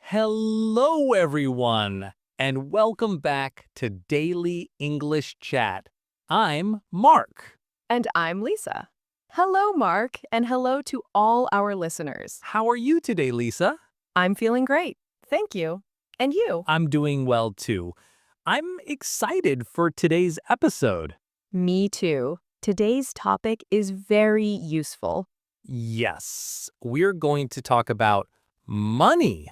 Hello, everyone, and welcome back to Daily English Chat. I'm Mark. And I'm Lisa. Hello, Mark, and hello to all our listeners. How are you today, Lisa? I'm feeling great. Thank you. And you? I'm doing well, too. I'm excited for today's episode. Me too. Today's topic is very useful. Yes, we're going to talk about money.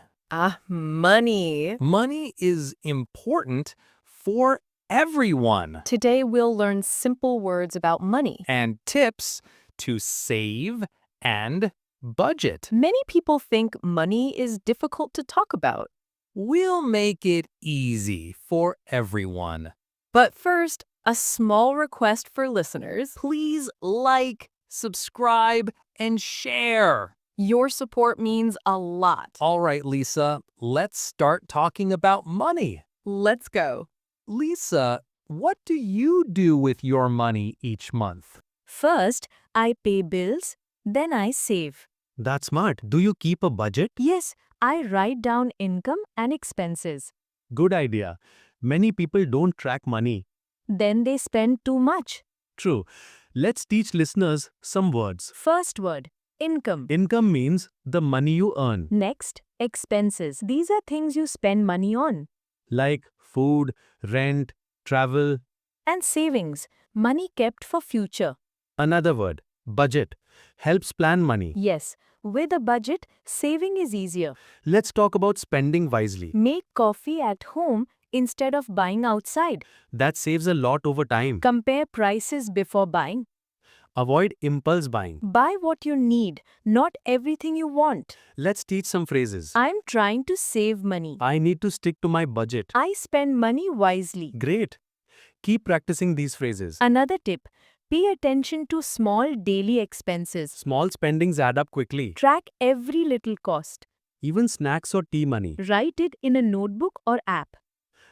Money. Money is important for everyone. Today we'll learn simple words about money. And tips to save and budget. Many people think money is difficult to talk about. We'll make it easy for everyone. But first, a small request for listeners. Please like, subscribe, and share. Your support means a lot. All right, Lisa, let's start talking about money. Let's go. Lisa, what do you do with your money each month? First, I pay bills, then I save. That's smart. Do you keep a budget? Yes, I write down income and expenses. Good idea. Many people don't track money. Then they spend too much. True. Let's teach listeners some words. First word, income. Income means the money you earn, Next, expenses. These are things you spend money on. like food, rent, travel. And savings, money kept for future. Another word, budget, helps plan money. Yes, with a budget, saving is easier. Let's talk about spending wisely. Make coffee at home instead of buying outside. That saves a lot over time. Compare prices before buying. Avoid impulse buying. Buy what you need, not everything you want. Let's teach some phrases. I'm trying to save money. I need to stick to my budget. I spend money wisely. Great. Keep practicing these phrases. Another tip, pay attention to small daily expenses. Small spendings add up quickly. Track every little cost. Even snacks or tea money. Write it in a notebook or app.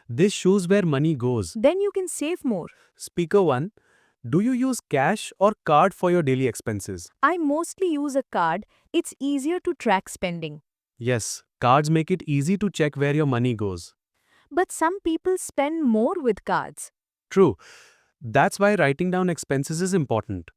This shows where money goes. Then you can save more. Speaker 1. Do you use cash or card for your daily expenses? I mostly use a card. It's easier to track spending. Yes, cards make it easy to check where your money goes. But some people spend more with cards. True. That's why writing down expenses is important.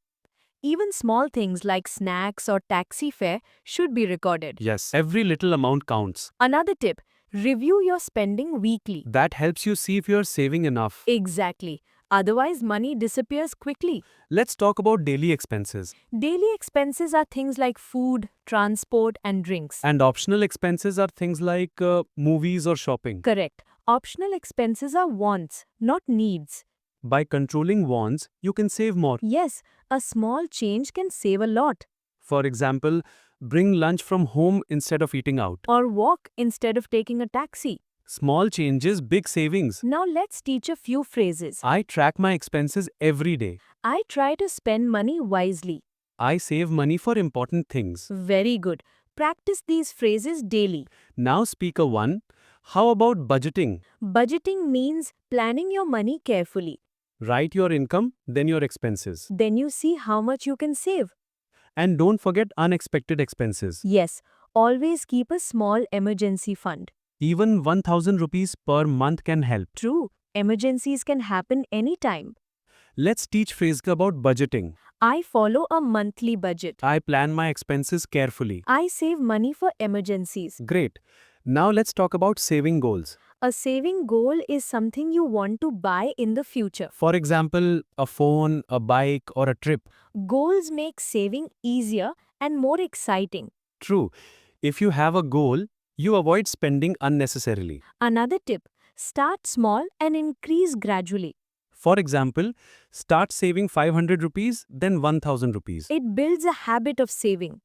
Even small things like snacks or taxi fare should be recorded. Yes, every little amount counts. Another tip, review your spending weekly. That helps you see if you're saving enough. Exactly. Otherwise, money disappears quickly. Let's talk about daily expenses. Daily expenses are things like food, transport, and drinks. And optional expenses are things like movies or shopping. Correct. Optional expenses are wants, not needs. By controlling wants, you can save more. Yes, a small change can save a lot. For example, bring lunch from home instead of eating out. Or walk instead of taking a taxi. Small changes, big savings. Now let's teach a few phrases. I track my expenses every day. I try to spend money wisely. I save money for important things. Very good. Practice these phrases daily. Now, speaker 1. How about budgeting? Budgeting means planning your money carefully. Write your income, then your expenses. Then you see how much you can save. And don't forget unexpected expenses. Yes, always keep a small emergency fund. Even 1000 rupees per month can help. True, emergencies can happen anytime. Let's teach phrases about budgeting. I follow a monthly budget. I plan my expenses carefully. I save money for emergencies. Great. Now let's talk about saving goals. A saving goal is something you want to buy in the future. For example, a phone, a bike, or a trip. Goals make saving easier and more exciting. True. If you have a goal, you avoid spending unnecessarily. Another tip, start small and increase gradually. For example, start saving 500 rupees, then 1000 rupees. It builds a habit of saving.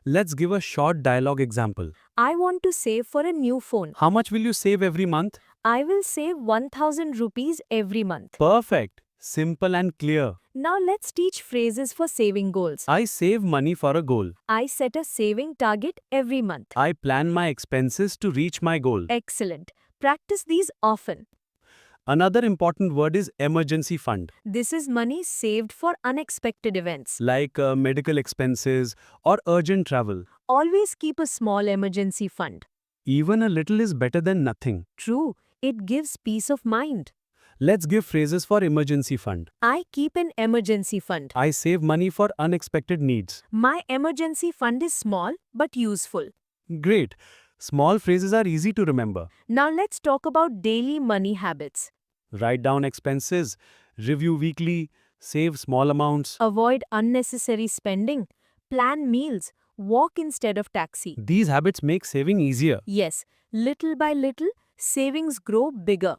Let's give a short dialogue example. I want to save for a new phone. How much will you save every month? I will save 1000 rupees every month. Perfect. Simple and clear. Now let's teach phrases for saving goals. I save money for a goal. I set a saving target every month. I plan my expenses to reach my goal. Excellent. Practice these often. Another important word is emergency fund, This is money saved for unexpected events. like medical expenses or urgent travel. Always keep a small emergency fund. Even a little is better than nothing. True, it gives peace of mind. Let's give phrases for emergency fund. I keep an emergency fund. I save money for unexpected needs. My emergency fund is small but useful. Great. Small phrases are easy to remember. Now let's talk about daily money habits. Write down expenses, review weekly, save small amounts. Avoid unnecessary spending. Plan meals. Walk instead of taxi. These habits make saving easier. Yes, little by little, savings grow bigger.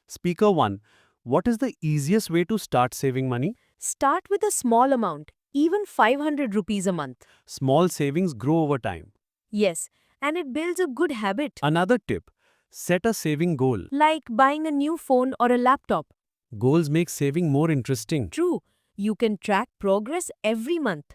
Speaker 1. What is the easiest way to start saving money? Start with a small amount, even 500 rupees a month. Small savings grow over time. Yes, and it builds a good habit, Another tip. Set a saving goal. like buying a new phone or a laptop. Goals make saving more interesting. True, you can track progress every month.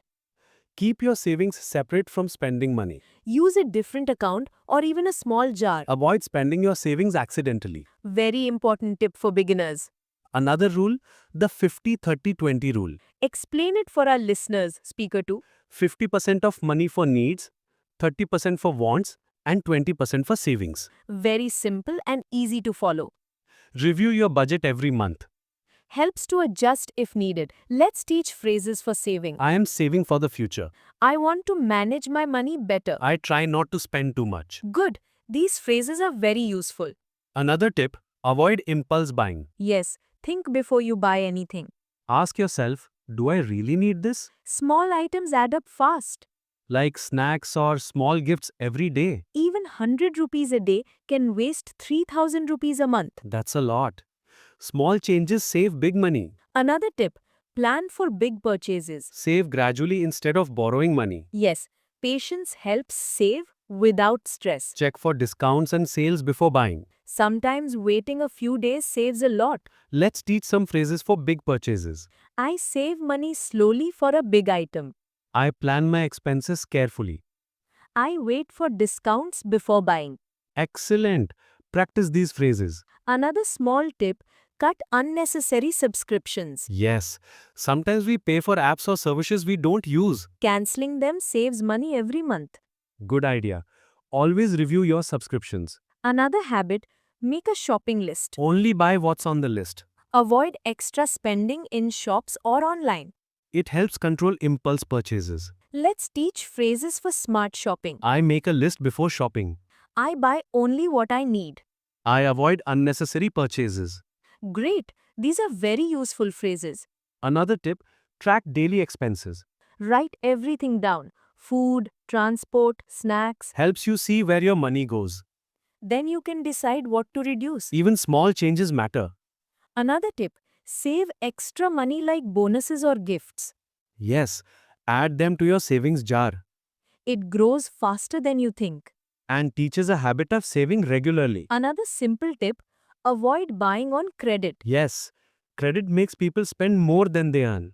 Keep your savings separate from spending money. Use a different account or even a small jar. Avoid spending your savings accidentally. Very important tip for beginners. Another rule, the 50-30-20 rule. Explain it for our listeners, Speaker 2. 50% of money for needs, 30% for wants, and 20% for savings. Very simple and easy to follow. Review your budget every month. Helps to adjust if needed. Let's teach phrases for saving. I am saving for the future. I want to manage my money better. I try not to spend too much. Good. These phrases are very useful. Another tip, avoid impulse buying. Yes, think before you buy anything. Ask yourself, do I really need this? Small items add up fast. Like snacks or small gifts every day. Even 100 rupees a day can waste 3000 rupees a month. That's a lot. Small changes save big money. Another tip, plan for big purchases. Save gradually instead of borrowing money. Yes, patience helps save without stress. Check for discounts and sales before buying. Sometimes waiting a few days saves a lot. Let's teach some phrases for big purchases. I save money slowly for a big item. I plan my expenses carefully. I wait for discounts before buying. Excellent. Practice these phrases. Another small tip, cut unnecessary subscriptions. Yes, sometimes we pay for apps or services we don't use. Canceling them saves money every month. Good idea. Always review your subscriptions. Another habit, make a shopping list. Only buy what's on the list. Avoid extra spending in shops or online. It helps control impulse purchases. Let's teach phrases for smart shopping. I make a list before shopping. I buy only what I need. I avoid unnecessary purchases. Great, these are very useful phrases. Another tip, track daily expenses. Write everything down, food, transport, snacks. Helps you see where your money goes. Then you can decide what to reduce. Even small changes matter. Another tip, save extra money like bonuses or gifts. Yes, add them to your savings jar. It grows faster than you think. And teaches a habit of saving regularly. Another simple tip, avoid buying on credit. Yes, credit makes people spend more than they earn.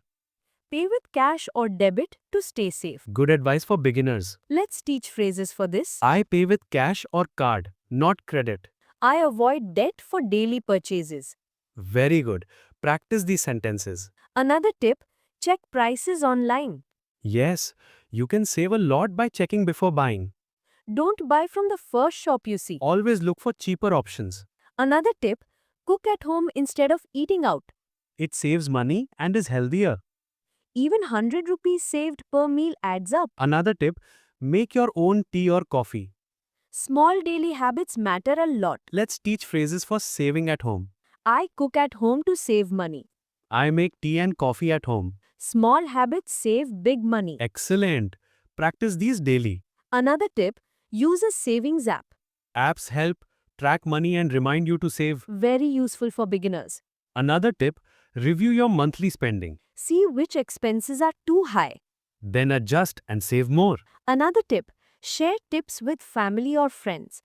Pay with cash or debit to stay safe. Good advice for beginners. Let's teach phrases for this. I pay with cash or card, not credit. I avoid debt for daily purchases. Very good. Practice these sentences. Another tip, check prices online. Yes, you can save a lot by checking before buying. Don't buy from the first shop you see. Always look for cheaper options. Another tip, cook at home instead of eating out. It saves money and is healthier. Even 100 rupees saved per meal adds up. Another tip, make your own tea or coffee. Small daily habits matter a lot. Let's teach phrases for saving at home. I cook at home to save money. I make tea and coffee at home. Small habits save big money. Excellent. Practice these daily. Another tip, use a savings app. Apps help track money and remind you to save. Very useful for beginners. Another tip, review your monthly spending. See which expenses are too high. Then adjust and save more. Another tip, share tips with family or friends.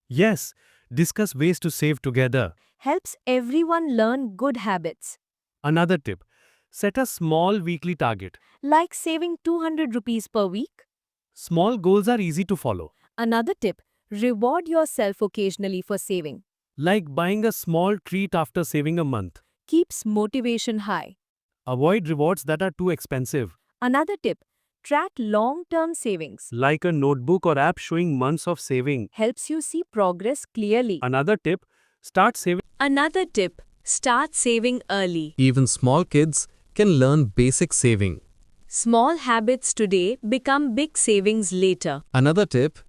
Yes, discuss ways to save together. Helps everyone learn good habits. Another tip, set a small weekly target. Like saving 200 rupees per week. Small goals are easy to follow. Another tip, reward yourself occasionally for saving. Like buying a small treat after saving a month. Keeps motivation high. Avoid rewards that are too expensive. Another tip, Track long-term savings. like a notebook or app showing months of saving. Helps you see progress clearly. Another tip, start saving Another tip, start saving early. Even small kids can learn basic saving. Small habits today become big savings later. Another tip,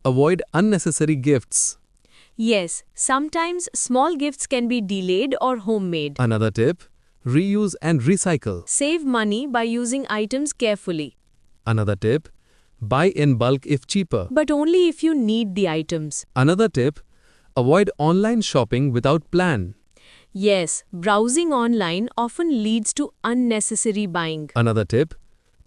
avoid unnecessary gifts. Yes, sometimes small gifts can be delayed or homemade. Another tip, reuse and recycle. Save money by using items carefully, Another tip, buy in bulk if cheaper. but only if you need the items. Another tip, avoid online shopping without plan. Yes, browsing online often leads to unnecessary buying. Another tip,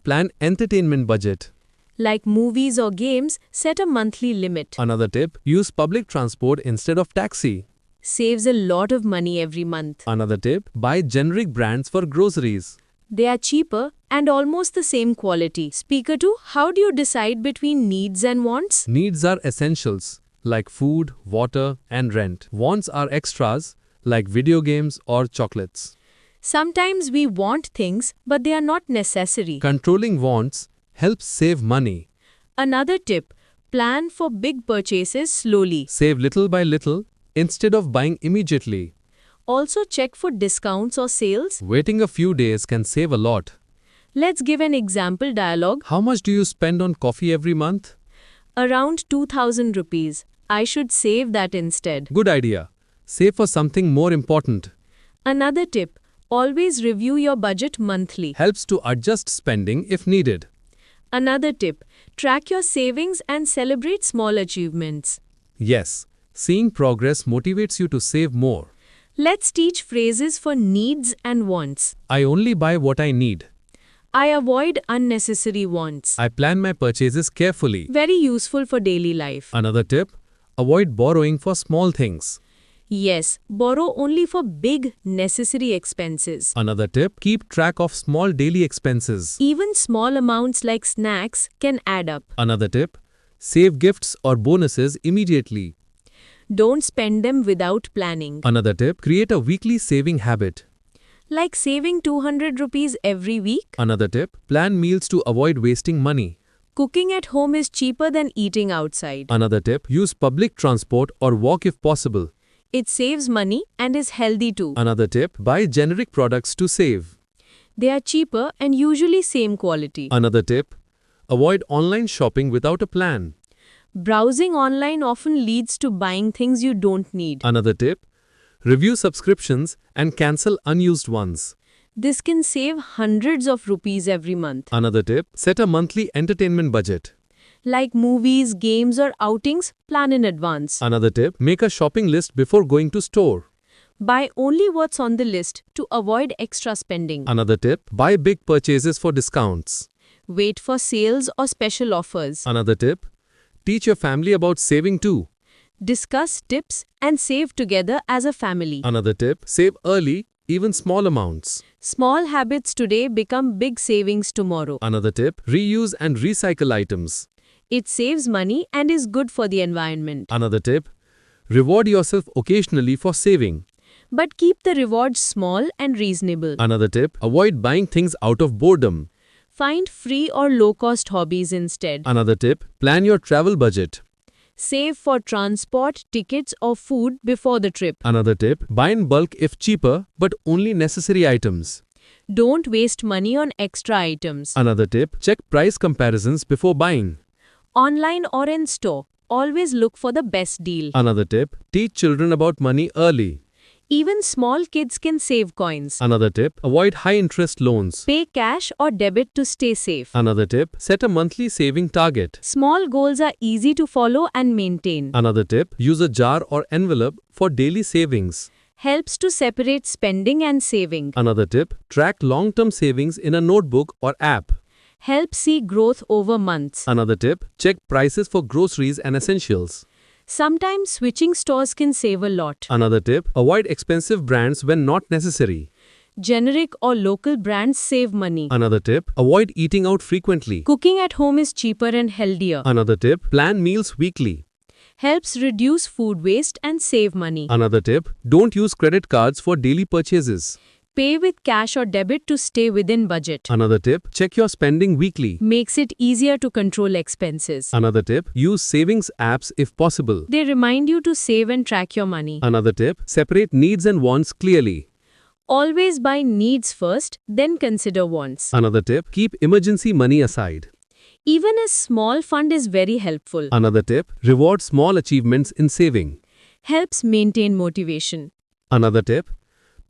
plan entertainment budget. Like movies or games, set a monthly limit. Another tip, use public transport instead of taxi. Saves a lot of money every month. Another tip, buy generic brands for groceries. They are cheaper and almost the same quality. Speaker 2, how do you decide between needs and wants? Needs are essentials, like food, water, and rent. Wants are extras, like video games or chocolates. Sometimes we want things, but they are not necessary. Controlling wants helps save money. Another tip, plan for big purchases slowly. Save little by little instead of buying immediately. Also check for discounts or sales. Waiting a few days can save a lot. Let's give an example dialogue. How much do you spend on coffee every month? Around 2000 rupees. I should save that instead. Good idea. Save for something more important. Another tip, always review your budget monthly. Helps to adjust spending if needed. Another tip, track your savings and celebrate small achievements. Yes, seeing progress motivates you to save more. Let's teach phrases for needs and wants. I only buy what I need. I avoid unnecessary wants. I plan my purchases carefully. Very useful for daily life. Another tip, avoid borrowing for small things. Yes, borrow only for big, necessary expenses. Another tip, keep track of small daily expenses. Even small amounts like snacks can add up. Another tip, save gifts or bonuses immediately. Don't spend them without planning. Another tip, create a weekly saving habit. Like saving 200 rupees every week. Another tip, plan meals to avoid wasting money. Cooking at home is cheaper than eating outside. Another tip, use public transport or walk if possible. It saves money and is healthy too. Another tip, buy generic products to save. They are cheaper and usually same quality. Another tip, avoid online shopping without a plan. Browsing online often leads to buying things you don't need. Another tip, review subscriptions and cancel unused ones. This can save hundreds of rupees every month. Another tip, set a monthly entertainment budget. Like movies, games or outings, plan in advance. Another tip, make a shopping list before going to store. Buy only what's on the list to avoid extra spending. Another tip, buy big purchases for discounts. Wait for sales or special offers. Another tip, teach your family about saving too. Discuss tips and save together as a family. Another tip, save early, even small amounts. Small habits today become big savings tomorrow. Another tip, reuse and recycle items. It saves money and is good for the environment. Another tip, reward yourself occasionally for saving. But keep the rewards small and reasonable. Another tip, avoid buying things out of boredom. Find free or low-cost hobbies instead. Another tip, plan your travel budget. Save for transport, tickets or food before the trip. Another tip, buy in bulk if cheaper, but only necessary items. Don't waste money on extra items. Another tip, check price comparisons before buying. Online or in store, always look for the best deal. Another tip, teach children about money early. Even small kids can save coins. Another tip, avoid high interest loans. Pay cash or debit to stay safe. Another tip, set a monthly saving target. Small goals are easy to follow and maintain. Another tip, use a jar or envelope for daily savings. Helps to separate spending and saving. Another tip, track long-term savings in a notebook or app. Helps see growth over months. Another tip, check prices for groceries and essentials. Sometimes switching stores can save a lot. Another tip, avoid expensive brands when not necessary. Generic or local brands save money. Another tip, avoid eating out frequently. Cooking at home is cheaper and healthier. Another tip, plan meals weekly. Helps reduce food waste and save money. Another tip, don't use credit cards for daily purchases. Pay with cash or debit to stay within budget. Another tip, check your spending weekly. Makes it easier to control expenses. Another tip, use savings apps if possible. They remind you to save and track your money. Another tip, separate needs and wants clearly. Always buy needs first, then consider wants. Another tip, keep emergency money aside. Even a small fund is very helpful. Another tip, reward small achievements in saving. Helps maintain motivation. Another tip,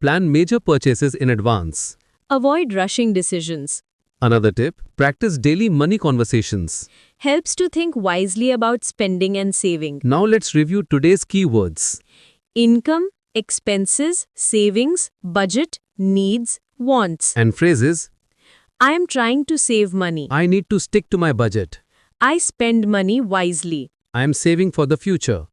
plan major purchases in advance. Avoid rushing decisions. Another tip, practice daily money conversations. Helps to think wisely about spending and saving. Now let's review today's keywords. Income, expenses, savings, budget, needs, wants. And phrases, I am trying to save money. I need to stick to my budget. I spend money wisely. I am saving for the future.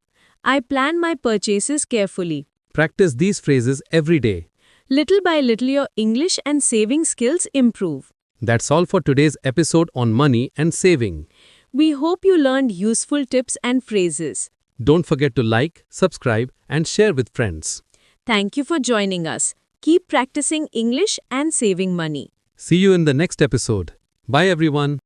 I plan my purchases carefully. Practice these phrases every day. Little by little, your English and saving skills improve. That's all for today's episode on money and saving. We hope you learned useful tips and phrases. Don't forget to like, subscribe, and share with friends. Thank you for joining us. Keep practicing English and saving money. See you in the next episode. Bye everyone.